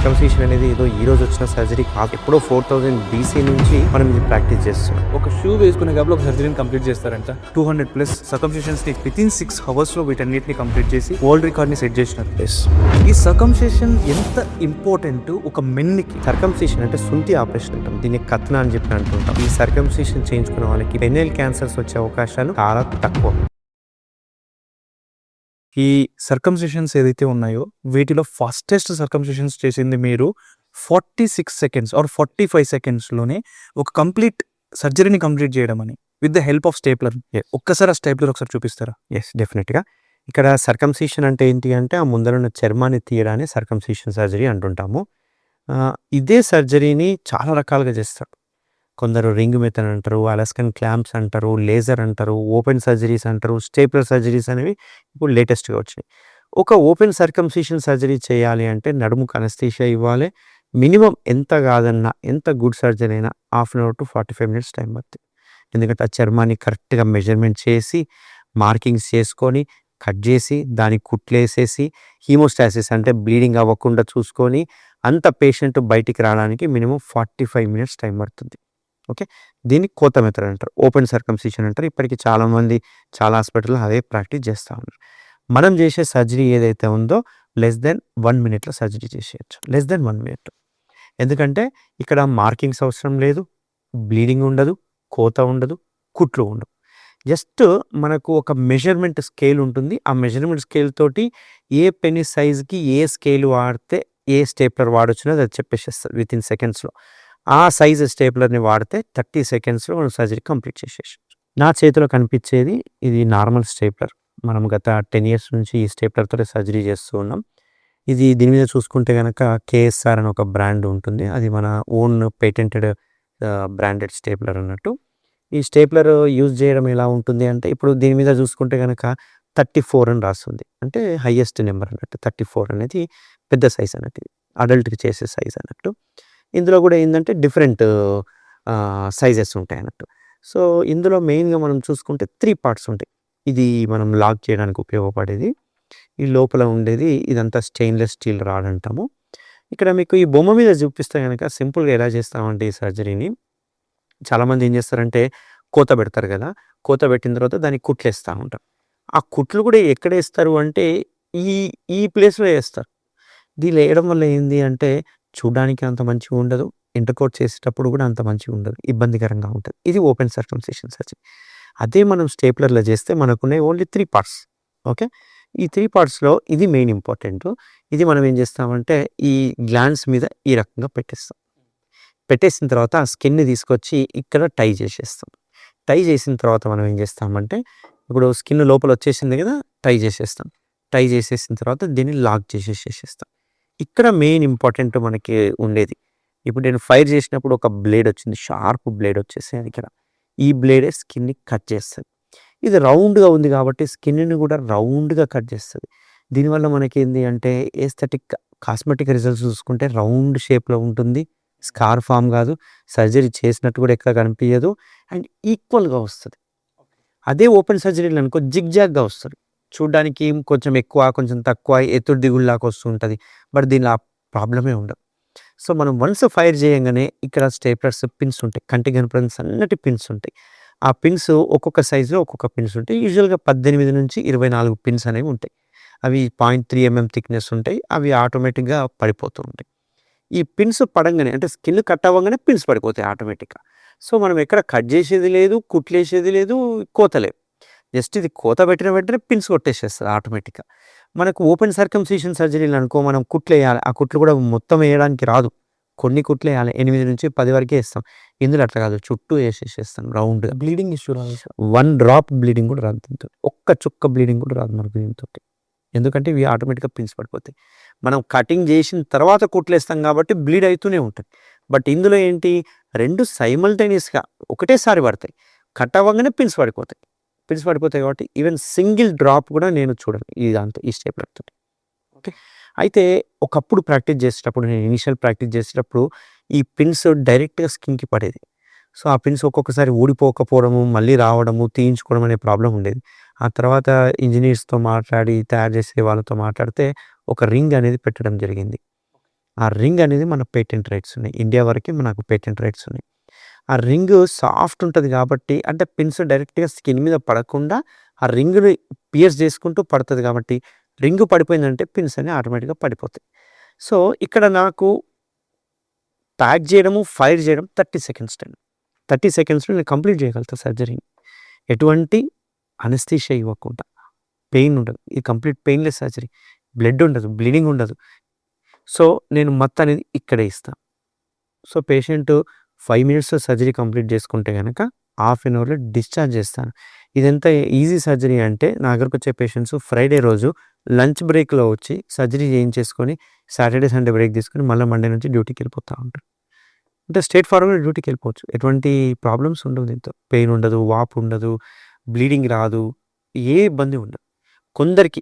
Circumcision అనేది ఏదో ఈ రోజు వచ్చిన సర్జరీ కాదు. ఎప్పుడో 4000 BC నుంచి మనం ఇది ప్రాక్టీస్ చేస్తున్నాం. ఒక షూ వేసుకునే గ్యాప్లో ఒక సర్జరీని కంప్లీట్ చేస్తారంట. 200+ సర్కంసిషన్స్ ని విత్ ఇన్ 6 hours లో వీటన్నిటిని కంప్లీట్ చేసి వరల్డ్ రికార్డ్ ని సెట్ చేసినారు. ఈ సర్కంసిషన్ ఎంత ఇంపార్టెంట్ ఒక మెన్కి. సర్కంసిషన్ అంటే సుంతి ఆపరేషన్ అంటాం, దీన్ని కత్న అని చెప్పి అంటుంటాం. ఈ సర్కంసిషన్ చేయించుకున్న వాళ్ళకి పెనియల్ క్యాన్సర్స్ వచ్చే అవకాశాలు చాలా తక్కువ. ఈ సర్కంసిషన్స్ ఏదైతే ఉన్నాయో వీటిలో ఫాస్టెస్ట్ సర్కంసిషన్స్ చేసింది మీరు 46 seconds ఆర్ 45 seconds లోనే ఒక కంప్లీట్ సర్జరీని కంప్లీట్ చేయడం అని with the help of stapler. ఒక్కసారి ఆ స్టేప్లర్ ఒకసారి చూపిస్తారా? ఎస్, డెఫినెట్గా. ఇక్కడ సర్కంసిషన్ అంటే ఏంటి అంటే ఆ ముందరున్న చర్మాన్ని తీయడాన్ని సర్కంసిషన్ సర్జరీ అంటుంటాము. ఇదే సర్జరీని చాలా రకాలుగా చేస్తారు. కొందరు రింగ్ మెథడ్ అంటారు, అలస్కన్ క్లాంప్స్ అంటారు, లేజర్ అంటారు, ఓపెన్ సర్జరీస్ అంటారు, స్టేప్లర్ సర్జరీస్ అనేవి ఇప్పుడు లేటెస్ట్గా వచ్చినాయి. ఒక ఓపెన్ సర్కంసిషన్ సర్జరీ చేయాలి అంటే నడుముకు అనస్థీషియా ఇవ్వాలి. మినిమం ఎంత కాదన్నా, ఎంత గుడ్ సర్జరీ అయినా 1/2 hour to 45 minutes టైం పడుతుంది. ఎందుకంటే ఆ చర్మాన్ని కరెక్ట్గా మెజర్మెంట్ చేసి మార్కింగ్స్ చేసుకొని కట్ చేసి దానికి కుట్లేసేసి హీమోస్టాసిస్ అంటే బ్లీడింగ్ అవ్వకుండా చూసుకొని అంత పేషెంట్ బయటికి రావడానికి మినిమం 45 minutes టైం పడుతుంది. ఓకే, దీన్ని కోత మెథడ్ అంటారు, ఓపెన్ సర్కంసిషన్ అంటారు. ఇప్పటికి చాలామంది చాలా హాస్పిటల్లో అదే ప్రాక్టీస్ చేస్తూ ఉన్నారు. మనం చేసే సర్జరీ ఏదైతే ఉందో less than 1 minute సర్జరీ చేసేయచ్చు. less than 1 minute. ఎందుకంటే ఇక్కడ మార్కింగ్స్ అవసరం లేదు, బ్లీడింగ్ ఉండదు, కోత ఉండదు, కుట్లు ఉండవు. జస్ట్ మనకు ఒక మెజర్మెంట్ స్కేల్ ఉంటుంది. ఆ మెజర్మెంట్ స్కేల్ తోటి ఏ పెని సైజ్కి ఏ స్కేల్ వాడితే ఏ స్టేప్లర్ వాడొచ్చినో అది చెప్పేసేస్తారు విత్ ఇన్ సెకండ్స్లో. ఆ సైజ్ స్టేప్లర్ని వాడితే 30 secondsలో మనం సర్జరీ కంప్లీట్ చేసేసి. నా చేతిలో కనిపించేది ఇది నార్మల్ స్టేప్లర్. మనం గత 10 years నుంచి ఈ స్టేప్లర్తో సర్జరీ చేస్తూ ఉన్నాం. ఇది దీని మీద చూసుకుంటే కనుక KSR అని ఒక బ్రాండ్ ఉంటుంది. అది మన ఓన్ పేటెంటెడ్ బ్రాండెడ్ స్టేప్లర్ అన్నట్టు. ఈ స్టేప్లర్ యూజ్ చేయడం ఎలా ఉంటుంది అంటే ఇప్పుడు దీని మీద చూసుకుంటే కనుక 34 అని రాస్తుంది. అంటే హైయెస్ట్ నెంబర్ అన్నట్టు. 34 అనేది పెద్ద సైజ్ అన్నట్టు, అడల్ట్కి చేసే సైజ్ అన్నట్టు. ఇందులో కూడా ఏంటంటే డిఫరెంట్ సైజెస్ ఉంటాయి అన్నట్టు. సో ఇందులో మెయిన్గా మనం చూసుకుంటే 3 parts ఉంటాయి. ఇది మనం లాక్ చేయడానికి ఉపయోగపడేది. ఈ లోపల ఉండేది ఇదంతా స్టెయిన్లెస్ స్టీల్ రాడ్ అంటాము. ఇక్కడ మీకు ఈ బొమ్మ మీద చూపిస్తే కనుక సింపుల్గా ఎలా చేస్తామంటే ఈ సర్జరీని చాలామంది ఏం చేస్తారంటే కోత పెడతారు కదా, కోత పెట్టిన తర్వాత దానికి కుట్లు వేస్తూ ఉంటారు. ఆ కుట్లు కూడా ఎక్కడ వేస్తారు అంటే ఈ ఈ ప్లేస్లో వేస్తారు. దీన్ని వేయడం వల్ల ఏంది అంటే చూడడానికి అంత మంచిగా ఉండదు, ఇంటర్కోట్ చేసేటప్పుడు కూడా అంత మంచిగా ఉండదు, ఇబ్బందికరంగా ఉంటుంది. ఇది ఓపెన్ సర్కంసిషన్ సర్జరీ. అదే మనం స్టేప్లర్లో చేస్తే మనకున్నాయి ఓన్లీ 3 parts. ఓకే, ఈ 3 partsలో ఇది మెయిన్ ఇంపార్టెంట్. ఇది మనం ఏం చేస్తామంటే ఈ గ్లాండ్స్ మీద ఈ రకంగా పెట్టేస్తాం. పెట్టేసిన తర్వాత ఆ స్కిన్ని తీసుకొచ్చి ఇక్కడ టై చేసేస్తాం. టై చేసిన తర్వాత మనం ఏం చేస్తామంటే ఇప్పుడు స్కిన్ లోపల వచ్చేసింది కదా, టై చేసేస్తాం. టై చేసేసిన తర్వాత దీన్ని లాక్ చేసేసేస్తాం. ఇక్కడ మెయిన్ ఇంపార్టెంట్ మనకి ఉండేది, ఇప్పుడు నేను ఫైర్ చేసినప్పుడు ఒక బ్లేడ్ వచ్చింది, షార్ప్ బ్లేడ్ వచ్చేసి ఇక్కడ ఈ బ్లేడే స్కిన్ని కట్ చేస్తుంది. ఇది రౌండ్గా ఉంది కాబట్టి స్కిన్ని కూడా రౌండ్గా కట్ చేస్తుంది. దీనివల్ల మనకి ఏంటి అంటే ఏస్థెటిక్ కాస్మెటిక్ రిజల్ట్స్ చూసుకుంటే రౌండ్ షేప్లో ఉంటుంది, స్కార్ ఫామ్ కాదు, సర్జరీ చేసినట్టు కూడా ఎక్కడ కనిపించదు, అండ్ ఈక్వల్గా వస్తుంది. అదే ఓపెన్ సర్జరీలు అనుకో జిగ్జాగ్గా వస్తుంది, చూడడానికి కొంచెం ఎక్కువ కొంచెం తక్కువ ఎత్తుడు దిగుళ్ళలాగా వస్తుంటుంది. బట్ దీనిలో ఆ ప్రాబ్లమే ఉండదు. సో మనం వన్స్ ఫైర్ చేయగానే ఇక్కడ స్టేప్లర్స్ పిన్స్ ఉంటాయి, కంటికి కనపడిన సన్నటి పిన్స్ ఉంటాయి. ఆ పిన్స్ ఒక్కొక్క సైజులో ఒక్కొక్క పిన్స్ ఉంటాయి. యూజువల్గా 18 నుంచి 24 పిన్స్ అనేవి ఉంటాయి. అవి 0.3 mm థిక్నెస్ ఉంటాయి. అవి ఆటోమేటిక్గా పడిపోతూ ఉంటాయి. ఈ పిన్స్ పడంగానే అంటే స్కిన్ కట్ అవ్వగానే పిన్స్ పడిపోతాయి ఆటోమేటిక్గా. సో మనం ఎక్కడ కట్ చేసేది లేదు, కుట్లేసేది లేదు, కోతలేదు. జస్ట్ ఇది కోత పెట్టిన వెంటనే పిన్స్ కొట్టేసేస్తుంది ఆటోమేటిక్గా. మనకు ఓపెన్ సర్కంసిషన్ సర్జరీలు అనుకో మనం కుట్లు వేయాలి. ఆ కుట్లు కూడా మొత్తం వేయడానికి రాదు, కొన్ని కుట్లు వేయాలి. 8 నుంచి 10 వరకే వేస్తాం. ఇందులో అట్లా కాదు, చుట్టూ వేసేసేస్తాం రౌండ్గా. బ్లీడింగ్ ఇష్యూ రాదు సార్? 1 drop బ్లీడింగ్ కూడా రాదు దీంతో, ఒక్క చుక్క బ్లీడింగ్ కూడా రాదు మనకు దీంతో. ఎందుకంటే ఇవి ఆటోమేటిక్గా పిన్స్ పడిపోతాయి. మనం కటింగ్ చేసిన తర్వాత కుట్లేస్తాం కాబట్టి బ్లీడ్ అవుతూనే ఉంటుంది. బట్ ఇందులో ఏంటి, 2 సైమల్టేనియస్గా ఒకటేసారి పడతాయి. కట్ అవ్వగానే పిన్స్ పడిపోతాయి. పిన్స్ పడిపోతాయి కాబట్టి ఈవెన్ సింగిల్ డ్రాప్ కూడా నేను చూడను ఈ దాంతో, ఈ స్టేప్లర్తో. ఓకే, అయితే ఒకప్పుడు ప్రాక్టీస్ చేసేటప్పుడు, నేను ఇనిషియల్ ప్రాక్టీస్ చేసేటప్పుడు ఈ పిన్స్ డైరెక్ట్గా స్కిన్కి పడేది. సో ఆ పిన్స్ ఒక్కొక్కసారి ఊడిపోకపోవడము, మళ్ళీ రావడము, తీయించుకోవడం అనే ప్రాబ్లం ఉండేది. ఆ తర్వాత ఇంజనీర్స్తో మాట్లాడి తయారు చేసే వాళ్ళతో మాట్లాడితే ఒక రింగ్ అనేది పెట్టడం జరిగింది. ఆ రింగ్ అనేది మన పేటెంట్ రైట్స్ ఉన్నాయి. ఇండియా వరకే మనకు పేటెంట్ రైట్స్ ఉన్నాయి. ఆ రింగ్ సాఫ్ట్ ఉంటది కాబట్టి అంటే పిన్స్ డైరెక్ట్‌గా స్కిన్ మీద పడకుండా ఆ రింగ్‌ని పియర్స్ చేసుకుంటూ పడతది కాబట్టి రింగ్ పడిపోయిందంటే పిన్స్ అన్ని ఆటోమేటిక్‌గా పడిపోతాయి. సో, ఇక్కడ నాకు ప్యాక్ చేయడము, ఫైర్ చేయడం 30 సెకండ్స్ టైం. 30 సెకండ్స్‌లో నేను కంప్లీట్ చేయగలుగుతా సర్జరీని. ఎటువంటి అనస్థీషియా ఇవ్వకుండా. పెయిన్ ఉండదు. ఇది కంప్లీట్ పెయిన్‌లెస్ సర్జరీ. బ్లడ్ ఉండదు. బ్లీడింగ్ ఉండదు. సో, నేను మత్తనేది ఇక్కడే ఇస్తా. సో, పేషెంటు 5 మినిట్స్‌లో సర్జరీ కంప్లీట్ చేసుకుంటే గనక హాఫ్ ఎన్ అవర్‌లో డిశ్చార్జ్ చేస్తాను. ఇదెంత ఈజీ సర్జరీ అంటే నా దగ్గరకొచ్చే పేషెంట్స్ ఫ్రైడే రోజు లంచ్ బ్రేక్‌లో వచ్చి సర్జరీ చేయించేసుకొని సాటర్‌డే, సండే బ్రేక్ తీసుకొని మళ్ళా మండే నుంచి డ్యూటీకెళ్ళిపోతా ఉంటారు. అంటే స్ట్రెయిట్ ఫార్వర్డ్‌గా డ్యూటీకెళ్ళిపోవచ్చు. ఎటువంటి ప్రాబ్లమ్స్ ఉండవు దీంతో. పెయిన్ ఉండదు, వాపు ఉండదు, బ్లీడింగ్ రాదు, ఏ ఇబ్బంది ఉండదు. కొందరికి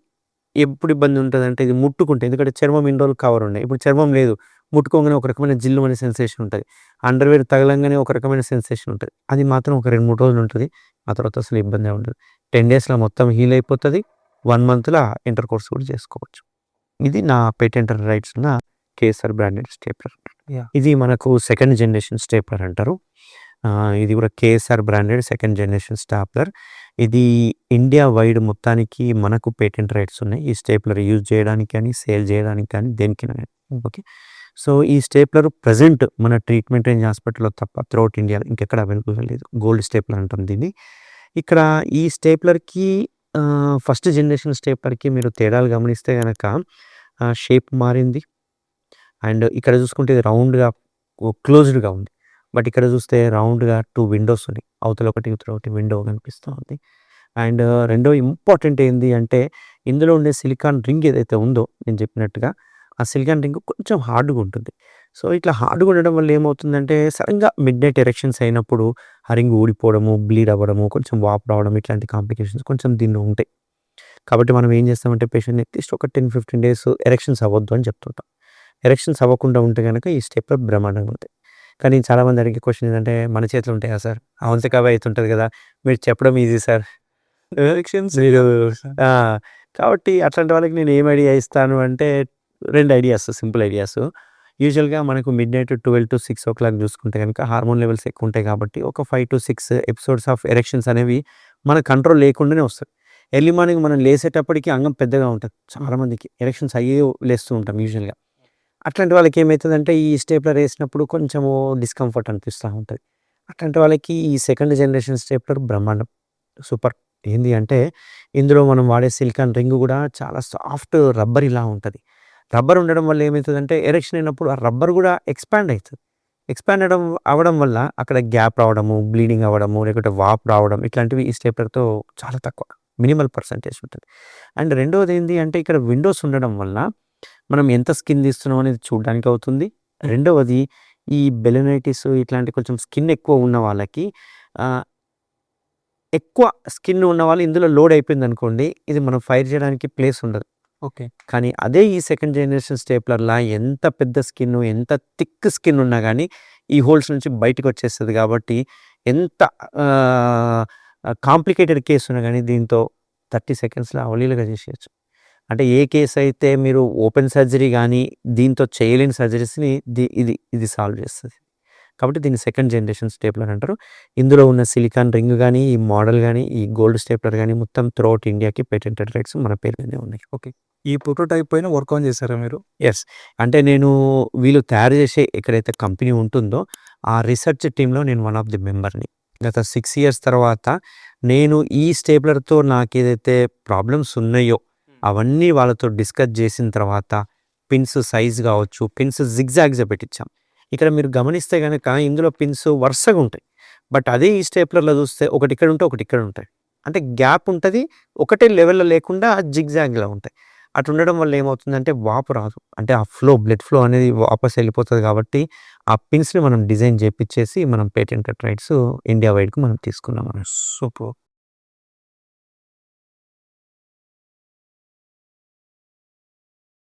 ఎప్పుడు ఇబ్బంది ఉంటదంటే ఇది ముట్టుకుంటే ఎందుకంటే చర్మం ఇన్ని రోజులు కవర్ ఉండే. ఇప్పుడు చర్మం లేదు. ముట్టుకోగానే ఒక రకమైన జిల్లుమనే సెన్సేషన్ ఉంటది. అండర్‌వేర్ తగలంగానే ఒక రకమైన సెన్సేషన్ ఉంటది. అది మాత్రం ఒక 2, 3 రోజులు ఉంటది. ఆ తర్వాత అసలు ఇబ్బందే ఉండదు. 10 డేస్‌లో మొత్తం హీల్ అయిపోతది. 1 మంత్‌లో ఇంటర్ కోర్స్ కూడా చేసుకోవచ్చు. ఇది నా పేటెంట్ రైట్స్ ఉన్న కేఎస్ఆర్ బ్రాండెడ్ స్టేప్లర్. యాహ్! ఇది మనకు సెకండ్ జనరేషన్ స్టేప్లర్ అంటారు. ఇది కూడా KSR branded second generation stapler. ఇది ఇండియా వైడ్ మొత్తానికి మనకు పేటెంట్ రైట్స్ ఉన్నాయి. ఈ స్టేప్లర్ యూజ్ చేయడానికి కానీ, సేల్ చేయడానికి కానీ దేనికైనా గాని. ఓకే. సో, ఈ స్టేప్లర్ ప్రెజెంట్ మన ట్రీట్మెంట్ రేంజ్ హాస్పిటల్‌లో తప్ప త్రూఅవుట్ ఇండియాలో ఇంకెక్కడ అవైలబుల్‌గా లేదు. గోల్డ్ స్టేప్లర్ అంటాం దీన్ని. ఇక్కడ ఈ స్టేప్లర్‌కి ఫస్ట్ జనరేషన్ స్టేప్లర్‌కి మీరు తేడాలు గమనిస్తే గనక షేప్ మారింది. అండ్ ఇక్కడ చూసుకుంటే ఇది రౌండ్‌గా క్లోజ్డ్‌గా ఉంది. బట్ ఇక్కడ చూస్తే రౌండ్‌గా 2 విండోస్ ఉన్నాయి. అవతల ఒకటి, ఇవతల ఒకటి విండో కనిపిస్తా ఉంది. అండ్ రెండో ఇంపార్టెంట్ ఏంది అంటే ఇందులో ఉండే సిలికాన్ రింగ్ ఏదైతే ఉందో నేను చెప్పినట్టుగా ఆ సిలికాన్ రింగ్ కొంచెం హార్డ్‌గా ఉంటుంది. సో, ఇట్లా హార్డ్‌గా ఉండడం వల్ల ఏమవుతుందంటే సడెన్‌గా మిడ్‌నైట్ ఎరెక్షన్స్ అయినప్పుడు ఆ రింగ్ ఊడిపోవడము, బ్లీడ్ అవ్వడము, కొంచెం వాపు రావడం ఇట్లాంటి కాంప్లికేషన్స్ కొంచెం దీనిలో ఉంటాయి. కాబట్టి మనం ఏం చేస్తామంటే పేషెంట్‌ని అట్‌లీస్ట్ ఒక 10, 15 డేస్ ఎరెక్షన్స్ అవ్వద్దు అని చెప్తుంటాం. ఎరెక్షన్స్ అవ్వకుండా ఉంటే గనక ఈ స్టెప్‌లర్ బ్రహ్మాండంగా ఉంటాయి. కానీ చాలామంది అడిగే క్వెషన్ ఏంటంటే మన చేతిలో ఉంటాయా సార్? అవంతకి అవే అయితుంటది కదా! మీరు చెప్పడం ఈజీ సార్. డైరెక్షన్స్ మీరు ఆ! కాబట్టి అట్లాంటి వాళ్ళకి నేను ఏం ఐడియా ఇస్తాను అంటే 2 ఐడియాస్ సింపుల్ ఐడియాస్. యూజువల్‌గా మనకు మిడ్‌నైట్ 12-6 చూసుకుంటే గనక హార్మోన్ లెవెల్స్ ఎక్కువ ఉంటాయి కాబట్టి ఒక 5-6 ఎపిసోడ్స్ ఆఫ్ ఎరెక్షన్స్ అనేవి మన కంట్రోల్ లేకుండానే వస్తాయి. ఎర్లీ మార్నింగ్ మనం లేసేటప్పటికి అంగం పెద్దగా ఉంటది. చాలా మందికి ఎరెక్షన్స్ అయ్యే లేస్తూ ఉంటాం యూజువల్‌గా. అట్లాంటి వాళ్ళకి ఏమైతదంటే ఈ స్టేప్లర్ ఏసినప్పుడు కొంచెము డిస్కంఫర్ట్ అనిపిస్తా ఉంటది. అట్లాంటి వాళ్ళకి ఈ సెకండ్ జనరేషన్ స్టేప్లర్ బ్రహ్మాండం. సూపర్. ఏంది అంటే ఇందులో మనం వాడే సిలికాన్ రింగ్ గూడా చాలా సాఫ్ట్ రబ్బరీలా ఉంటది. రబ్బర్ ఉండడం వల్ల ఏమైతదంటే ఎరెక్షన్ అయినప్పుడు ఆ రబ్బర్ గూడా ఎక్స్‌పాండ్ అయితది. ఎక్స్‌పాండ్ అవ్వడం వల్ల అక్కడ గ్యాప్ రావడము, బ్లీడింగ్ అవ్వడము, లేకపోతే వాపు రావడం ఇట్లాంటివి ఈ స్టేప్లర్‌తో చాలా తక్కువ. మినిమల్ పర్సెంటేజ్ ఉంటది. అండ్ రెండోది ఏంది అంటే ఇక్కడ విండోస్ ఉండడం వల్ల మనం ఎంత స్కిన్ తీస్తున్నాం అనేది చూడడానికి అవుతుంది. రెండవది ఈ బెలనైటిస్ ఇట్లాంటి కొంచెం స్కిన్ ఎక్కువ ఉన్న వాళ్ళకి ఆహ్, ఎక్కువ స్కిన్ ఉన్నవాళ్ళు ఇందులో లోడ్ అయిపోయిందనుకోండి, ఇది మనం ఫైర్ చేయడానికి ప్లేస్ ఉండదు. ఓకే. కానీ అదే ఈ సెకండ్ జనరేషన్ స్టేప్లర్‌లా ఎంత పెద్ద స్కిన్, ఎంత థిక్ స్కిన్ ఉన్నా గానీ, ఈ హోల్స్ నుంచి బయటికొచ్చేస్తది కాబట్టి ఎంత ఆహ్, కాంప్లికేటెడ్ కేస్ ఉన్నా గానీ దీంతో 30 సెకండ్స్‌లో అవలీలగా చేసేయొచ్చు. అంటే ఏ కేస్ అయితే మీరు ఓపెన్ సర్జరీ గానీ, దీంతో చేయలేని సర్జరీస్‌ని ఇది సాల్వ్ చేస్తది. కాబట్టి దీన్ని సెకండ్ జనరేషన్ స్టేప్లర్ అంటారు. ఇందులో ఉన్న సిలికాన్ రింగ్ గానీ, ఈ మోడల్ గానీ, ఈ గోల్డ్ స్టేప్లర్ గానీ మొత్తం త్రూఅవుట్ ఇండియాకి పేటెంటెడ్ రైట్స్ మన పేరు మీదే ఉన్నాయి. ఓకే. ఈ ప్రోటోటైప్ పైన వర్క్ ఆన్ చేసారా మీరు? యెస్. అంటే నేను వీళ్ళు తయారు చేసే ఎక్కడైతే కంపెనీ ఉంటుందో, ఆ రిసర్చ్ టీమ్‌లో నేను వన్ ఆఫ్ ది మెంబర్‌ని. గత 6 ఇయర్స్ తర్వాత నేను ఈ స్టేప్లర్‌తో నాకేదైతే ప్రాబ్లమ్స్ ఉన్నాయో, అవన్నీ వాళ్ళతో డిస్కస్ చేసిన తర్వాత పిన్స్ సైజ్ కావచ్చు, పిన్స్ జిగ్‌జాగ్స్‌గా పెట్టించాం. ఇక్కడ మీరు గమనిస్తే గనక ఇందులో పిన్స్ వరుసగా ఉంటాయి. బట్ అదే ఈ స్టేప్లర్‌లో చూస్తే ఒకటి ఇక్కడ ఉంటే, ఒకటి ఇక్కడ ఉంటాయి. అంటే గ్యాప్ ఉంటది. ఒకటే లెవెల్‌లో లేకుండా జిగ్‌జాగ్‌లా ఉంటాయి. అటుండడం వల్ల ఏమవుతుందంటే వాపు రాదు. అంటే ఆ బ్లడ్ ఫ్లో అనేది వాపస్ వెళ్ళిపోతది కాబట్టి, ఆ పిన్స్‌ని మనం డిజైన్ చేపిచ్చేసి మనం పేటెంటెడ్ రైట్స్ ఇండియా వైడ్‌కి మనం తీసుకున్నాం. సూపర్.